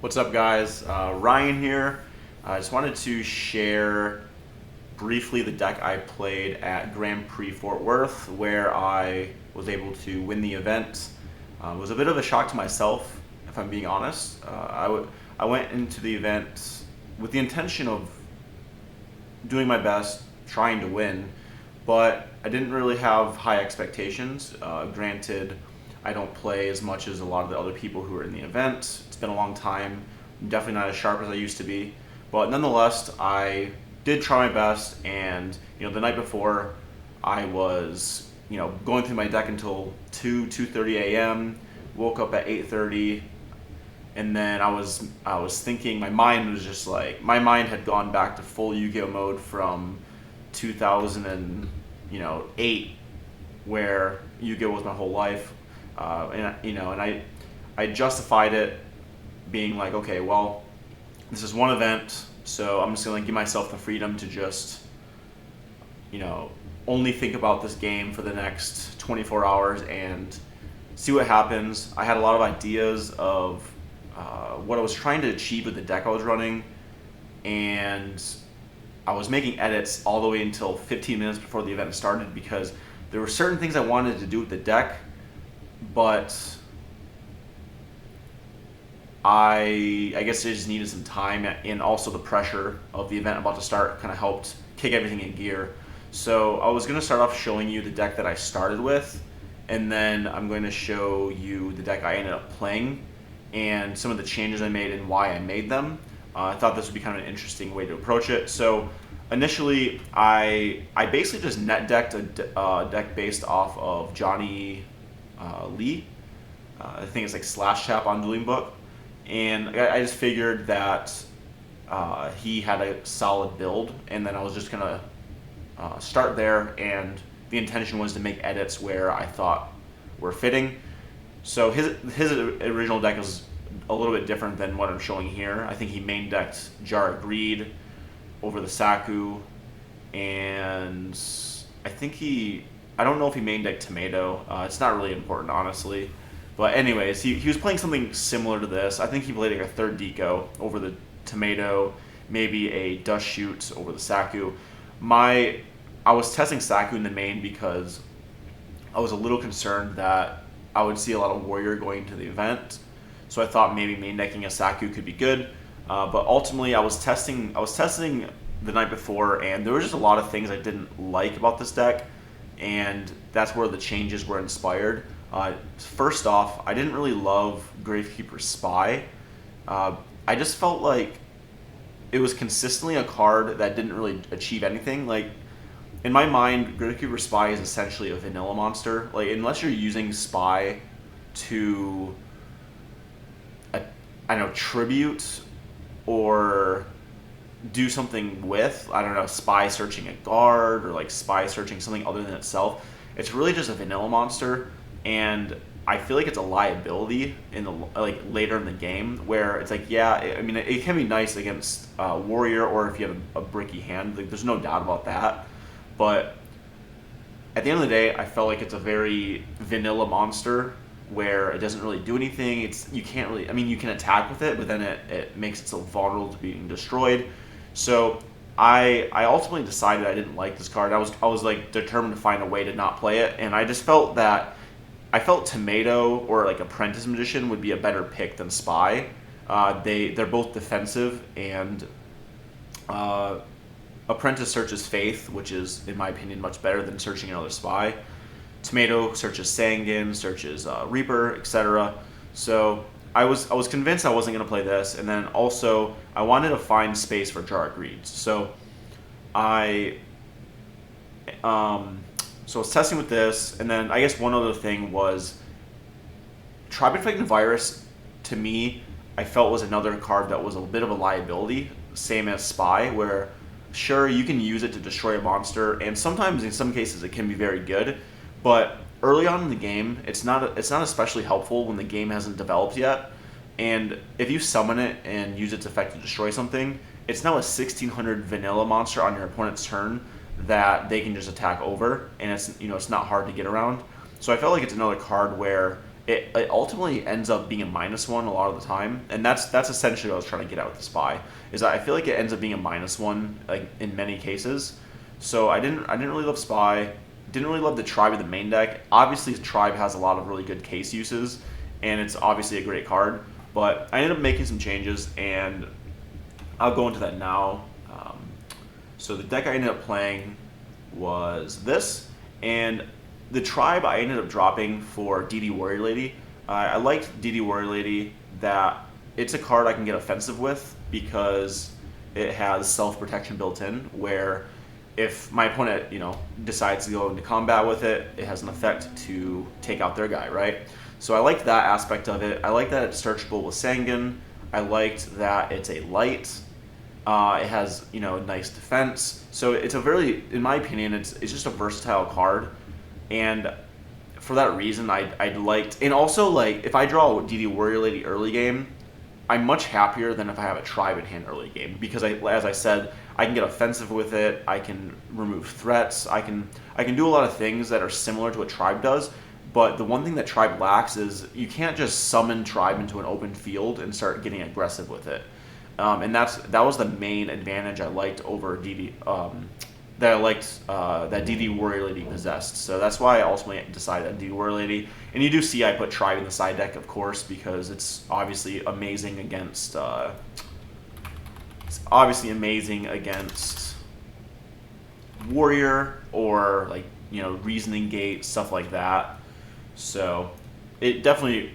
What's up, guys? Ryan here. I just wanted to share briefly the deck I played at Grand Prix Fort Worth, where I was able to win the event. It was a bit of a shock to myself, if I'm being honest. I went into the event with the intention of doing my best, trying to win, but I didn't really have high expectations. Granted, I don't play as much as a lot of the other people who are in the event. It's been a long time. I'm definitely not as sharp as I used to be, but nonetheless, I did try my best. And the night before, I was going through my deck until 2:30 a.m. Woke up at 8:30, and then I was thinking. My mind was just like my mind had gone back to full Yu-Gi-Oh mode from 2008, where Yu-Gi-Oh was my whole life. And I justified it being like, okay, well, this is one event, so I'm just gonna give myself the freedom to just you know only think about this game for the next 24 hours and see what happens. I had a lot of ideas of what I was trying to achieve with the deck I was running, and I was making edits all the way until 15 minutes before the event started because there were certain things I wanted to do with the deck, but I guess I just needed some time, and also the pressure of the event about to start kind of helped kick everything in gear. So I was going to start off showing you the deck that I started with, and then I'm going to show you the deck I ended up playing and some of the changes I made and why I made them. I thought this would be kind of an interesting way to approach it. So initially, I basically just net decked a deck based off of Johnny Lee. I think it's like slash tap on Dueling Book, and I just figured that he had a solid build, and then I was just gonna start there, and the intention was to make edits where I thought were fitting. So his original deck is a little bit different than what I'm showing here. I think he main decked Jar of Greed over the Saku, and I don't know if he main decked Tomato. It's not really important, honestly. But anyways, he was playing something similar to this. I think he played like a third Deco over the Tomato, maybe a Dust Shoot over the Saku. I was testing Saku in the main because I was a little concerned that I would see a lot of Warrior going to the event. So I thought maybe main decking a Saku could be good. But ultimately, I was testing the night before, and there were just a lot of things I didn't like about this deck, and that's where the changes were inspired. First off, I didn't really love Gravekeeper Spy. I just felt like it was consistently a card that didn't really achieve anything. Like, in my mind, Gravekeeper Spy is essentially a vanilla monster. Like, unless you're using Spy to, I don't know, tribute or do something with, I don't know, Spy searching a guard or like Spy searching something other than itself, it's really just a vanilla monster. And I feel like it's a liability in the later in the game, where it's like, yeah, I mean, it can be nice against Warrior, or if you have a bricky hand. Like, there's no doubt about that. But at the end of the day, I felt like it's a very vanilla monster where it doesn't really do anything. You can't really, I mean, you can attack with it, but then it makes it so vulnerable to being destroyed. So I ultimately decided I didn't like this card. I was like determined to find a way to not play it, and I just felt that I felt Tomato or like Apprentice Magician would be a better pick than Spy. They're both defensive, and Apprentice searches Faith, which is, in my opinion, much better than searching another Spy. Tomato searches Sangin, searches Reaper, etc. So I was convinced I wasn't going to play this, and then also I wanted to find space for Jar of Greed. So I so I was testing with this, and then I guess one other thing was Tribe Infected Virus. To me, I felt was another card that was a bit of a liability, same as Spy, where sure you can use it to destroy a monster, and sometimes in some cases it can be very good, but early on in the game it's not especially helpful when the game hasn't developed yet. And if you summon it and use its effect to destroy something, it's now a 1600 vanilla monster on your opponent's turn that they can just attack over, and it's not hard to get around. So I felt like it's another card where it ultimately ends up being a -1 a lot of the time, and that's essentially what I was trying to get at with the spy. Is that I feel like it ends up being a -1 like in many cases. So I didn't really love spy. Didn't really love the tribe in the main deck. Obviously, the tribe has a lot of really good case uses, and it's obviously a great card. But I ended up making some changes, and I'll go into that now. So the deck I ended up playing was this, and the tribe I ended up dropping for DD Warrior Lady. I liked DD Warrior Lady that it's a card I can get offensive with because it has self-protection built in, where if my opponent, decides to go into combat with it, it has an effect to take out their guy, right? So I liked that aspect of it. I like that it's searchable with Sangan. I liked that it's a light. It has, nice defense. So it's a very, in my opinion, it's just a versatile card. And for that reason, I liked, and also like if I draw DD Warrior Lady early game, I'm much happier than if I have a tribe in hand early game, because as I said, I can get offensive with it. I can remove threats. I can do a lot of things that are similar to what tribe does. But the one thing that tribe lacks is you can't just summon tribe into an open field and start getting aggressive with it. And that was the main advantage I liked over DD. That I liked that DD Warrior Lady possessed. So that's why I ultimately decided on DD Warrior Lady. And you do see I put Tribe in the side deck, of course, because it's obviously amazing against Warrior or Reasoning Gate, stuff like that. So it definitely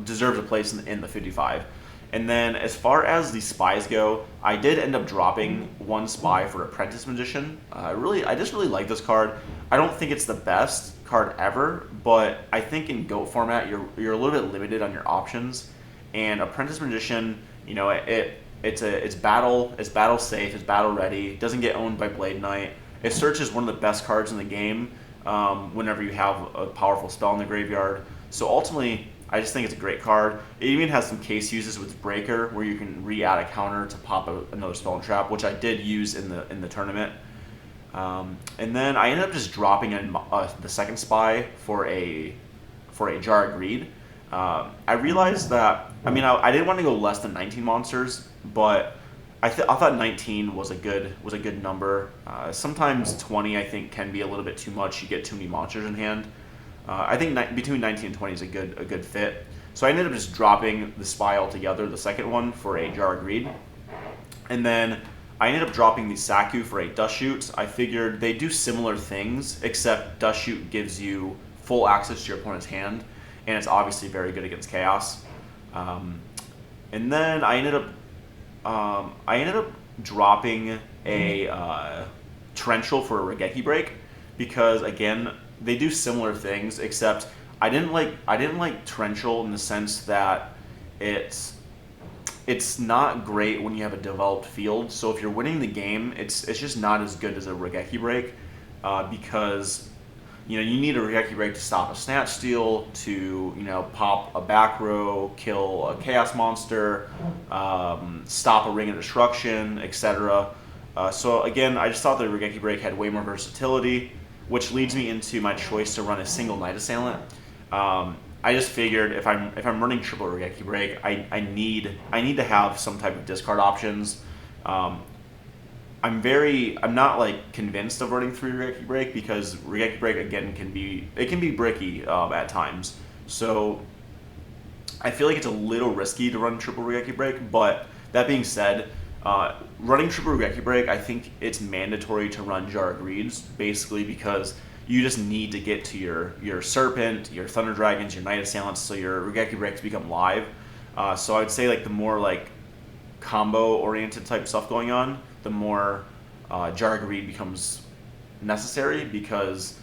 deserves a place in the 55. And then as far as the spies go, I did end up dropping one spy for Apprentice Magician. I just really like this card. I don't think it's the best card ever, but I think in GOAT format you're a little bit limited on your options. And Apprentice Magician, it's battle safe, it's battle ready, it doesn't get owned by Blade Knight. It searches one of the best cards in the game whenever you have a powerful spell in the graveyard. So ultimately, I just think it's a great card. It even has some case uses with Breaker, where you can re-add a counter to pop another spell and trap, which I did use in the tournament. And then I ended up just dropping in the second spy for a Jar of Greed. I realized that I didn't want to go less than 19 monsters, but I thought 19 was a good number. Sometimes 20 I think can be a little bit too much. You get too many monsters in hand. I think between 19 and 20 is a good fit. So I ended up just dropping the spy altogether, the second one, for a Jar of Greed. And then I ended up dropping the Saku for a Dust Shoot. I figured they do similar things, except Dust Shoot gives you full access to your opponent's hand, and it's obviously very good against Chaos. And then I ended up dropping a Torrential for a Regeki Break, because again, they do similar things, except I didn't like Torrential in the sense that it's not great when you have a developed field. So if you're winning the game, it's just not as good as a Regeki Break, because you need a Regeki Break to stop a Snatch Steal, to pop a back row, kill a Chaos Monster, stop a Ring of Destruction, etc. So again, I just thought the Regeki Break had way more versatility, which leads me into my choice to run a single Night Assailant. I just figured if I'm running triple Regeki Break, I need to have some type of discard options. I'm not convinced of running 3 Regeki Break, because Regeki Break again can be bricky at times. So I feel like it's a little risky to run triple Regeki Break. But that being said, running triple Regeki Break, I think it's mandatory to run Jar of Greeds, basically because you just need to get to your Serpent, your Thunder Dragons, your Night Assailants, so your Regeki Breaks become live. So I would say the more combo-oriented type stuff going on, the more Jar of Greed becomes necessary, because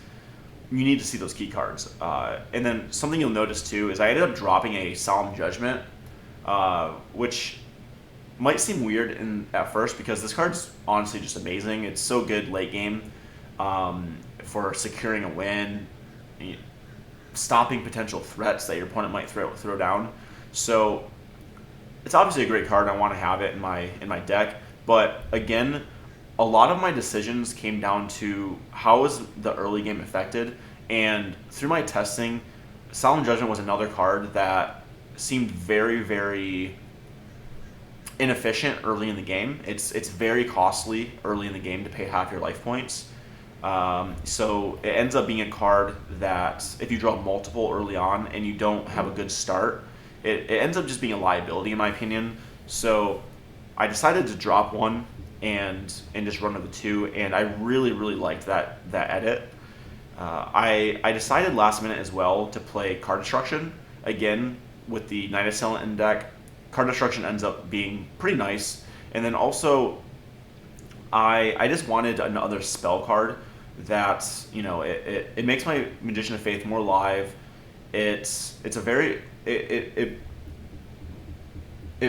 you need to see those key cards. And then something you'll notice too is I ended up dropping a Solemn Judgment, which might seem weird at first, because this card's honestly just amazing. It's so good late game for securing a win, stopping potential threats that your opponent might throw down. So it's obviously a great card, and I want to have it in my deck. But again, a lot of my decisions came down to how is the early game affected, and through my testing, Solemn Judgment was another card that seemed very, very inefficient early in the game. It's very costly early in the game to pay half your life points. So it ends up being a card that if you draw multiple early on and you don't have a good start, it ends up just being a liability in my opinion. So I decided to drop one and just run with the two, and I really really liked that edit. I decided last minute as well to play Card Destruction again with the Night Assailant in deck. Card Destruction ends up being pretty nice, and then also I just wanted another spell card that it makes my Magician of Faith more live. It's a very it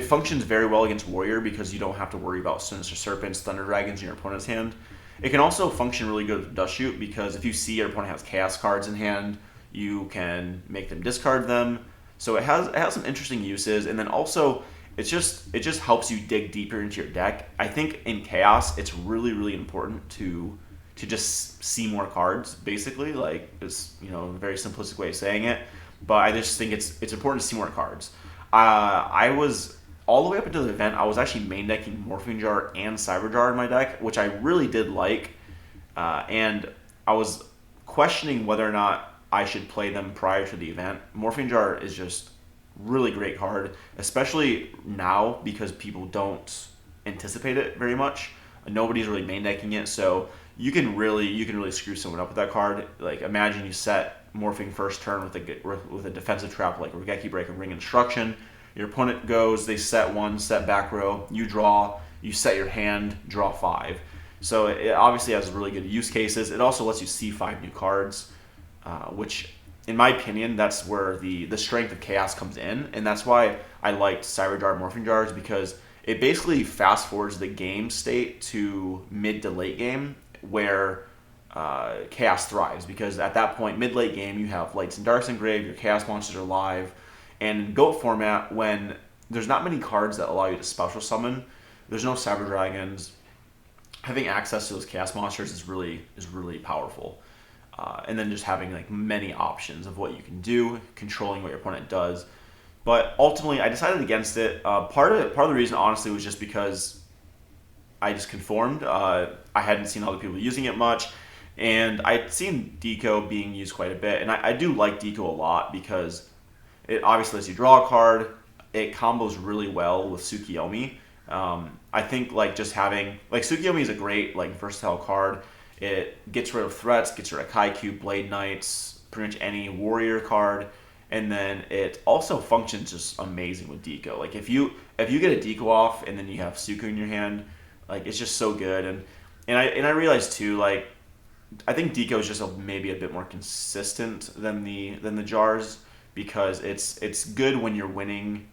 functions very well against Warrior because you don't have to worry about Sinister Serpents, Thunder Dragons in your opponent's hand. It can also function really good with Dust Shoot because if you see your opponent has Chaos cards in hand, you can make them discard them. So it has some interesting uses, and then also it just helps you dig deeper into your deck. I think in Chaos it's really really important to just see more cards, basically. Like it's a very simplistic way of saying it, but I just think it's important to see more cards. I was all the way up until the event, I was actually main decking Morphing Jar and Cyber Jar in my deck, which I really did like, and I was questioning whether or not I should play them prior to the event. Morphing Jar is just really great card, especially now because people don't anticipate it very much. Nobody's really main decking it, so you can really screw someone up with that card. Like imagine you set Morphing first turn with a defensive trap like Regeki Breaker, Ring Instruction. Your opponent goes, they set one, set back row, you draw, you set your hand, draw 5. So it obviously has really good use cases. It also lets you see 5 new cards, which, in my opinion, that's where the strength of Chaos comes in, and that's why I liked Cyber Jar Morphing Jars, because it basically fast forwards the game state to mid to late game, where Chaos thrives, because at that point, mid late game, you have Lights and Darks engraved, your Chaos monsters are live. And in GOAT format, when there's not many cards that allow you to special summon, there's no Cyber Dragons, having access to those Chaos monsters is really powerful. And then just having like many options of what you can do, controlling what your opponent does. But ultimately, I decided against it. Part of the reason, honestly, was just because I just conformed. I hadn't seen other people using it much, and I'd seen Deco being used quite a bit, and I do like Deco a lot because it obviously lets you draw a card. It combos really well with Tsukiyomi. I think like just having like Tsukiyomi is a great like versatile card. It gets rid of threats, gets rid of Kaiku, Blade Knights, pretty much any warrior card, and then it also functions just amazing with Deco. Like if you get a Deco off and then you have Suku in your hand, like it's just so good. And I realized too, like I think Deco is just maybe a bit more consistent than the jars, because it's good when you're winning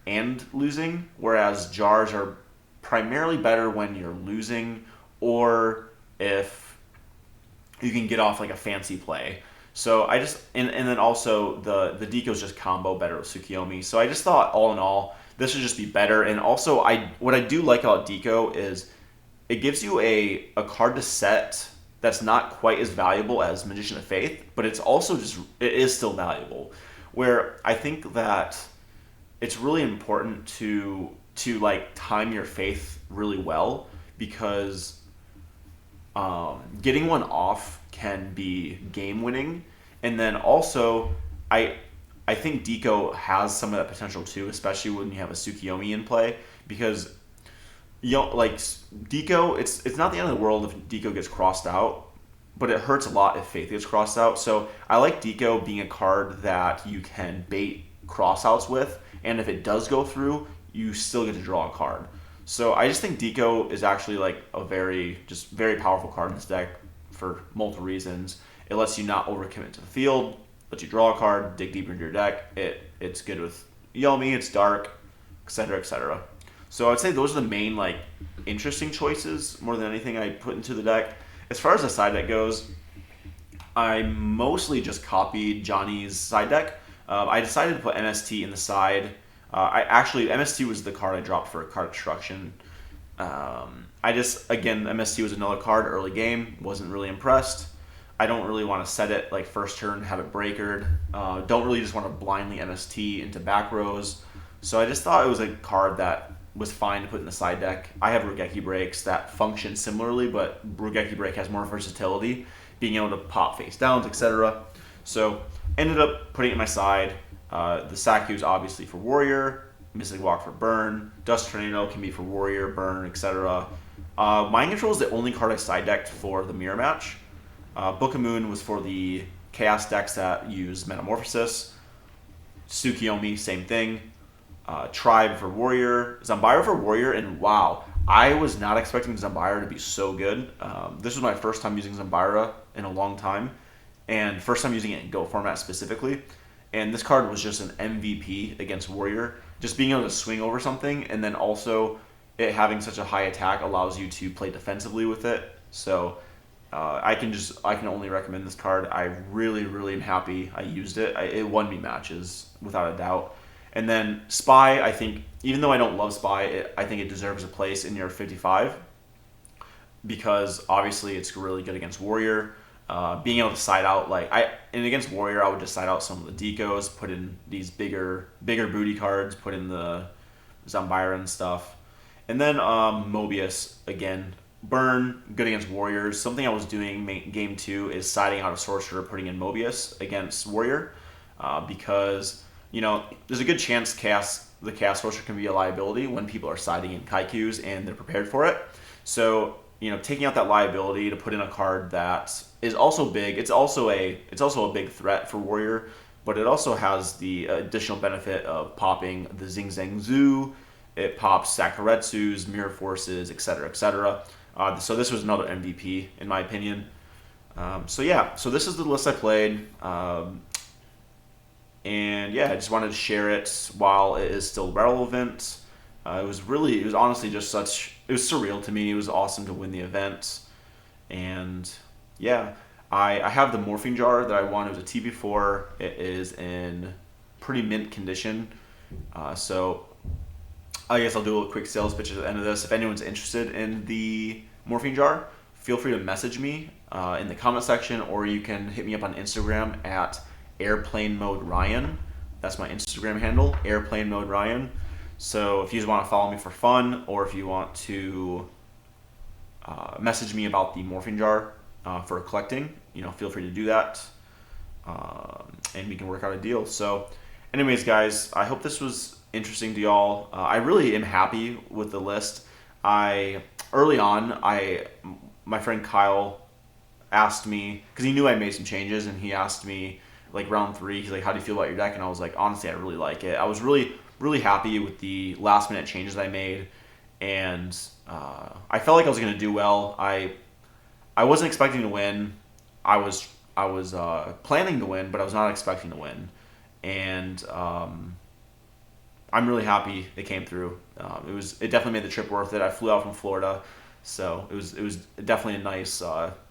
and losing, whereas jars are primarily better when you're losing or if you can get off like a fancy play. So I just and then also the Deco's just combo better with Tsukiyomi. So I just thought all in all this would just be better. And also what I do like about Deco is it gives you a card to set that's not quite as valuable as Magician of Faith, but it's also it is still valuable. Where I think that it's really important to like time your Faith really well, because getting one off can be game winning, and then also I think Deco has some of that potential too, especially when you have a Tsukiyomi in play, because like Deco, it's not the end of the world if Deco gets crossed out, but it hurts a lot if Faith gets crossed out. So I like Deco being a card that you can bait crossouts with, and if it does go through, you still get to draw a card. So I just think Deco is actually like a very powerful card in this deck for multiple reasons. It lets you not overcommit to the field, lets you draw a card, dig deeper into your deck. It's good with Yomi, it's dark, etc., etc. So I'd say those are the main like interesting choices more than anything I put into the deck. As far as the side deck goes, I mostly just copied Johnny's side deck. I decided to put MST in the side. MST was the card I dropped for Card Destruction. MST was another card early game. Wasn't really impressed. I don't really want to set it like first turn, have it breakered. Don't really just want to blindly MST into back rows. So I just thought it was a card that was fine to put in the side deck. I have Rugeki Breaks that function similarly, but Rugeki Break has more versatility, being able to pop face downs, etc. So ended up putting it in my side. The Saku is obviously for Warrior, Mystic Walk for Burn, Dust Tornado can be for Warrior, Burn, etc. Mind Control is the only card I side decked for the Mirror Match. Book of Moon was for the Chaos decks that use Metamorphosis. Tsukiyomi, same thing. Tribe for Warrior. Zambira for Warrior, and wow, I was not expecting Zambira to be so good. This was my first time using Zambira in a long time, and first time using it in Go format specifically. And this card was just an MVP against Warrior. Just being able to swing over something, and then also it having such a high attack allows you to play defensively with it. So I can only recommend this card. I really am happy I used it. It won me matches without a doubt. And then Spy, I think, even though I don't love Spy, I think it deserves a place in your 55 because obviously it's really good against Warrior. Being able to side out and against Warrior, I would just side out some of the decos, put in these bigger booty cards, put in the Zambira and stuff, and then Mobius again. Burn, good against Warriors. Something I was doing game 2 is siding out a Sorcerer, putting in Mobius against Warrior, because there's a good chance the Chaos Sorcerer can be a liability when people are siding in Kaikus and they're prepared for it. So taking out that liability to put in a card that is also big. It's also a big threat for Warrior, but it also has the additional benefit of popping the Zing Zang Zoo. It pops Sakuretsus, Mirror Forces, etc., etc. So this was another MVP in my opinion. So this is the list I played, and I just wanted to share it while it is still relevant. It was honestly it was surreal to me. It was awesome to win the event, and I have the Morphing Jar that I won. It was a TB4. It is in pretty mint condition, so I guess I'll do a quick sales pitch at the end of this. If anyone's interested in the Morphing Jar, feel free to message me in the comment section, or you can hit me up on Instagram at Airplane Mode Ryan. That's my Instagram handle, Airplane Mode Ryan. So if you just want to follow me for fun, or if you want to message me about the Morphing Jar for collecting, feel free to do that, and we can work out a deal. So anyways, guys, I hope this was interesting to y'all. I really am happy with the list. Early on, my friend Kyle asked me, because he knew I made some changes, and he asked me like round 3, he's like, how do you feel about your deck? And I was like, honestly, I really like it. I was really happy with the last minute changes I made, and I felt like I was going to do well. I wasn't expecting to win. I was planning to win, but I was not expecting to win, and I'm really happy it came through. It definitely made the trip worth it. I flew out from Florida, so it was definitely a nice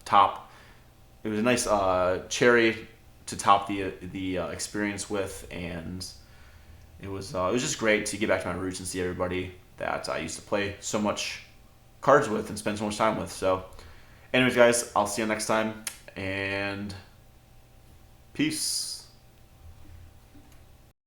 top. It was a nice cherry to top the experience with, and it was just great to get back to my roots and see everybody that I used to play so much cards with and spend so much time with. So, anyways, guys, I'll see you next time, and peace.